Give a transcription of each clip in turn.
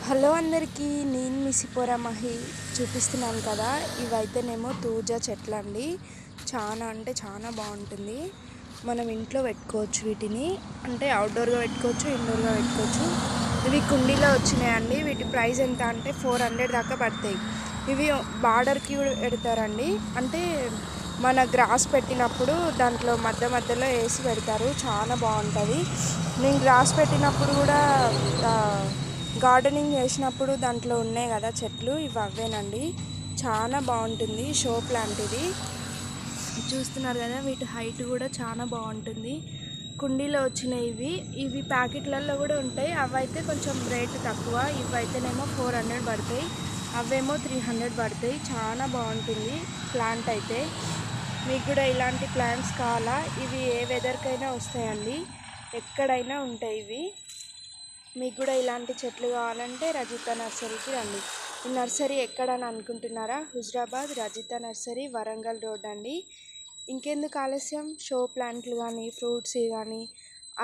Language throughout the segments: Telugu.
హలో అందరికీ, నేను మీ సిపోరా మహి చూపిస్తున్నాను కదా. ఇవైతేనేమో తూజా చెట్లండి. చాలా అంటే చాలా బాగుంటుంది. మనం ఇంట్లో పెట్టుకోవచ్చు వీటిని, అంటే అవుట్డోర్గా పెట్టుకోవచ్చు, ఇండోర్గా పెట్టుకోవచ్చు. ఇవి కుండీలో వచ్చినాయండి. వీటి ప్రైస్ ఎంత అంటే 400 దాకా పడతాయి. ఇవి బార్డర్కి కూడా పెడతారండి. అంటే మన గ్రాస్ పెట్టినప్పుడు దాంట్లో మధ్యలో వేసి పెడతారు. చాలా బాగుంటుంది. నేను గ్రాస్ పెట్టినప్పుడు కూడా గార్డెనింగ్ చేసినప్పుడు దాంట్లో ఉన్నాయి కదా చెట్లు, ఇవి అవేనండి. చాలా బాగుంటుంది. షో ప్లాంట్ ఇది. చూస్తున్నారు కదా, వీటి హైట్ కూడా చాలా బాగుంటుంది. కుండీలో వచ్చినాయి ఇవి ప్యాకెట్లలో కూడా ఉంటాయి. అవైతే కొంచెం రేటు తక్కువ. ఇవైతేనేమో 400 పడతాయి, అవేమో 300 పడతాయి. చాలా బాగుంటుంది ప్లాంట్ అయితే. మీకు కూడా ఇలాంటి ప్లాంట్స్ కావాలా? ఇవి ఏ వెదర్కైనా వస్తాయండి, ఎక్కడైనా ఉంటాయి ఇవి. మీకు కూడా ఇలాంటి చెట్లు కావాలంటే రజిత నర్సరీకి రండి. ఈ నర్సరీ ఎక్కడని అనుకుంటున్నారా? హుజరాబాద్ రజిత నర్సరీ, వరంగల్ రోడ్ అండి. ఇంకెందుకు ఆలస్యం, షో ప్లాంట్లు కానీ, ఫ్రూట్స్ కానీ,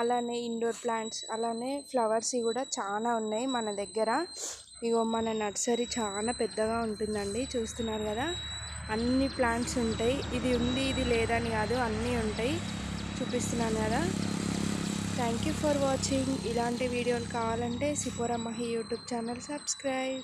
అలానే ఇండోర్ ప్లాంట్స్, అలానే ఫ్లవర్స్ కూడా చాలా ఉన్నాయి మన దగ్గర. ఇగో మన నర్సరీ చాలా పెద్దగా ఉంటుందండి. చూస్తున్నారు కదా, అన్ని ప్లాంట్స్ ఉంటాయి. ఇది ఉంది ఇది లేదని కాదు, అన్నీ ఉంటాయి. చూపిస్తున్నాను కదా. Thank you for watching. ఇలాంటి వీడియోలు కావాలంటే సిపోరా మహి యూట్యూబ్ ఛానల్ సబ్స్క్రైబ్.